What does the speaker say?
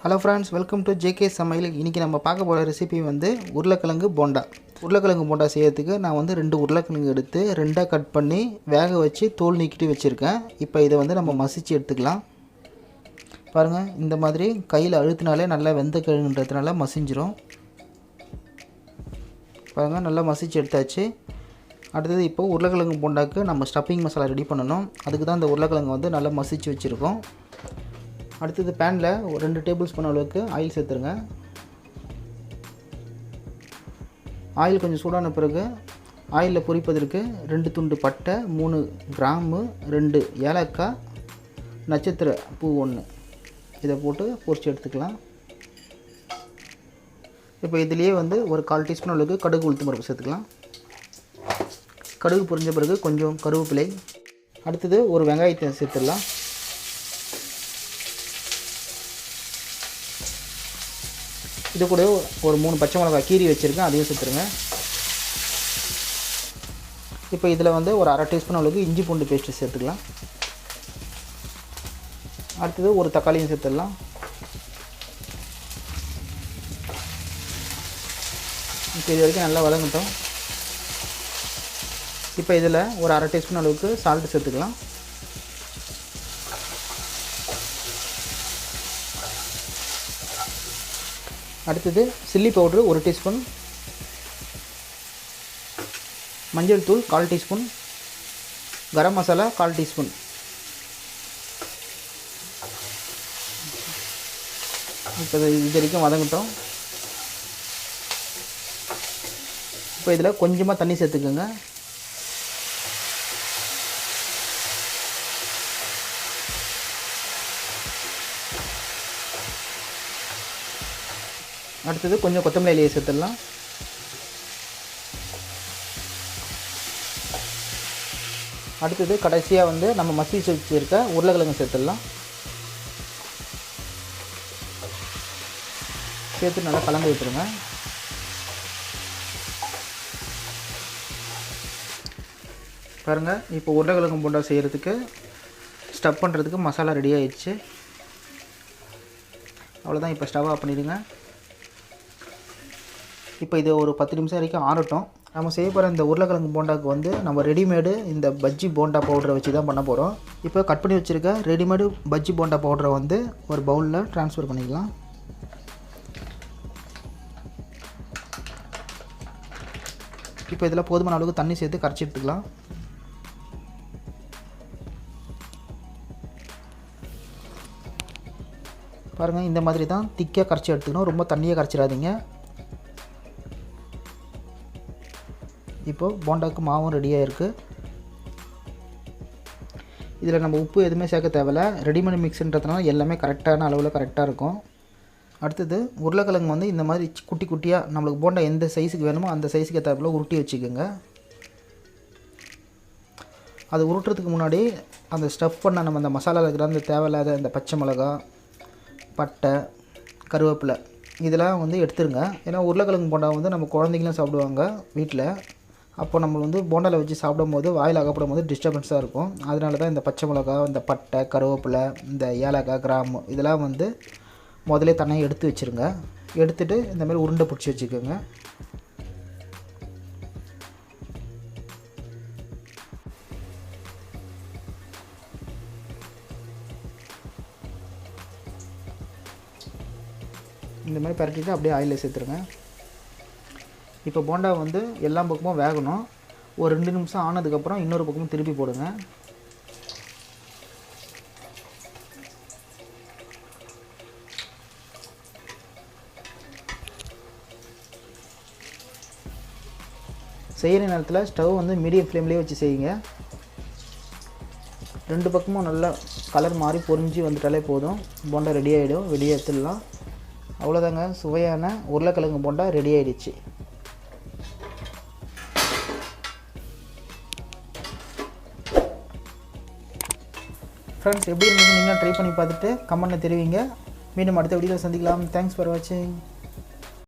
Hello friends, welcome to JKSAMAYAL. இன்னைக்கு நம்ம பார்க்க போற ரெசிபி வந்து உருளைக்கிழங்கு போண்டா. உருளைக்கிழங்கு போண்டா செய்யறதுக்கு நான் வந்து 2 உருளைக்கிழங்கு எடுத்து ரெண்டா கட் பண்ணி வேக வச்சு தோல் நீக்கிட்டு வச்சிருக்கேன். இப்போ இத வந்து நம்ம மசிச்சு எடுத்துக்கலாம். பாருங்க இந்த மாதிரி கையில அழுத்தினாலே நல்லா வெந்த கிழங்குன்றதுனால மசிஞ்சிரும். பாருங்க நல்லா மசிச்சு எடுத்தாச்சு. அடுத்து இப்போ உருளைக்கிழங்கு போண்டாக்கு நம்ம ஸ்டஃபிங் மசாலா ரெடி பண்ணனும். அதுக்கு தான் இந்த உருளைக்கிழங்கு வந்து நல்லா மசிச்சு வச்சிருக்கோம். அடுத்து பேன்ல 2 டேபிள் ஸ்பூன் அளவுக்கு ஆயில் சேர்த்துருங்க. ஆயில் கொஞ்சம் சூடான பிறகு ஆயில்ல பொரிப்பதற்கு 2 துண்டு பட்டை, 3 கிராம்பு, 2 ஏலக்காய், நட்சத்திர பூ 1 இத போட்டு பொரிச்சு எடுத்துக்கலாம். இப்போ இதிலேயே வந்து ஒரு 1/4 டீஸ்பூன் அளவுக்கு கடுகு உளுத்தம் பருப்பு சேர்த்துக்கலாம். கடுகு பொரிஞ்ச பிறகு கொஞ்சம் கருவேப்பிலை, அடுத்து ஒரு வெங்காயத்தை சேர்த்துடலாம். இது கூட ஒரு 3 பச்சை மிளகாய் கீறி வச்சிருக்கேன், அதையும் சேர்த்துருங்க. இப்போ இதில் வந்து ஒரு 1/2 டீஸ்பூன் அளவுக்கு இஞ்சி பூண்டு பேஸ்ட் சேர்த்துக்கலாம். அடுத்தது ஒரு தக்காளியும் சேர்த்துடலாம். இப்போ இது வரைக்கும் நல்லா வதங்கட்டும். இப்போ இதில் ஒரு 1/2 டீஸ்பூன் அளவுக்கு சால்ட் சேர்த்துக்கலாம். அடுத்தது சில்லி பவுடர் 1 டீஸ்பூன், மஞ்சள் தூள் 1/4 டீஸ்பூன், கரம் மசாலா 1/4 டீஸ்பூன். இப்போ இது வரைக்கும் வதங்கட்டும். இப்போ இதில் கொஞ்சமாக தண்ணி சேர்த்துக்கோங்க. அடுத்தது கொஞ்சம் கொத்தமல்லி இலையை சேர்த்துடலாம். அடுத்தது கடைசியாக வந்து நம்ம மசிச்சு வச்சுருக்க உருளைக்கிழங்கு சேர்த்துடலாம். சேர்த்து நல்லா கலந்து விட்டுருங்க. பாருங்கள் இப்போ உருளைக்கிழங்கு போண்டா செய்கிறதுக்கு ஸ்டஃப் பண்ணுறதுக்கு மசாலா ரெடி ஆயிடுச்சு. அவ்வளோதான், இப்போ ஸ்டவ் ஆஃப் பண்ணிடுங்க. இப்போ இது ஒரு 10 நிமிஷம் வரைக்கும் ஆறட்டும். நம்ம செய்ய போகிற இந்த உருளைக்கிழங்கு போண்டாக்கு வந்து நம்ம ரெடிமேடு இந்த பஜ்ஜி போண்டா பவுடரை வச்சு தான் பண்ண போகிறோம். இப்போ கட் பண்ணி வச்சுருக்க ரெடிமேடு பஜ்ஜி போண்டா பவுடரை வந்து ஒரு பவுலில் ட்ரான்ஸ்ஃபர் பண்ணிக்கலாம். இப்போ இதில் போதுமான அளவுக்கு தண்ணி சேர்த்து கரைச்சி எடுத்துக்கலாம். பாருங்கள் இந்த மாதிரி தான் திக்காக கரைச்சி எடுத்துக்கணும், ரொம்ப தண்ணியாக கரைச்சிடாதீங்க. இப்போது போண்டாக்கு மாவும் ரெடியாக இருக்குது. இதில் நம்ம உப்பு எதுவுமே சேர்க்க தேவையில்ல, ரெடிமேட் மிக்ஸுன்றதுனால எல்லாமே கரெக்டான அளவில் கரெக்டாக இருக்கும். அடுத்தது உருளைக்கிழங்கு வந்து இந்த மாதிரி குட்டி குட்டியாக நம்மளுக்கு போண்டா எந்த சைஸுக்கு வேணுமோ அந்த சைஸுக்கு ஏற்றாப்புல உருட்டி வச்சுக்கோங்க. அது உருட்டுறதுக்கு முன்னாடி அந்த ஸ்டஃப் பண்ண நம்ம அந்த மசாலாவில் இருக்கிற அந்த தேவையில்லாத இந்த பச்சை மிளகா, பட்டை, கருவேப்பிலை இதெல்லாம் வந்து எடுத்துருங்க. ஏன்னா உருளைக்கிழங்கு போண்டா வந்து நம்ம குழந்தைங்களும் சாப்பிடுவாங்க வீட்டில். அப்போ நம்ம வந்து போண்டாவில் வச்சு சாப்பிடும்போது வாயில் அகப்படும் போது டிஸ்டர்பன்ஸாக இருக்கும். அதனால தான் இந்த பச்சை மிளகா, இந்த பட்டை, கருவேப்பிலை, இந்த ஏலக்காய், கிராம்பு இதெல்லாம் வந்து முதலே தனியாக எடுத்து வச்சுருங்க. எடுத்துகிட்டு இந்தமாதிரி உருண்டை பிடிச்சி வச்சுக்கோங்க. இந்த மாதிரி பரட்டிட்டு அப்படியே ஆயிலில் சேர்த்துருங்க. இப்போ போண்டா வந்து எல்லா பக்கமும் வேகணும். ஒரு 2 நிமிஷம் ஆனதுக்கப்புறம் இன்னொரு பக்கமும் திருப்பி போடுங்க. செய்கிற நேரத்தில் ஸ்டவ் வந்து மீடியம் ஃப்ளேம்லேயே வச்சு செய்யுங்க. 2 பக்கமும் நல்லா கலர் மாறி பொரிஞ்சு வந்துட்டாலே போதும், போண்டா ரெடி ஆகிடும். வெளியே எடுத்துடலாம். அவ்வளோதாங்க, சுவையான உருளைக்கிழங்கு போண்டா ரெடி ஆகிடுச்சு. ஃப்ரெண்ட்ஸ் எப்படி இருந்துச்சு, நீங்களும் ட்ரை பண்ணி பார்த்துட்டு கமெண்ட்டில் தெரிவிங்க. மீண்டும் அடுத்த வீடியோவில் சந்திக்கலாம். தேங்க்ஸ் ஃபார் வாட்சிங்.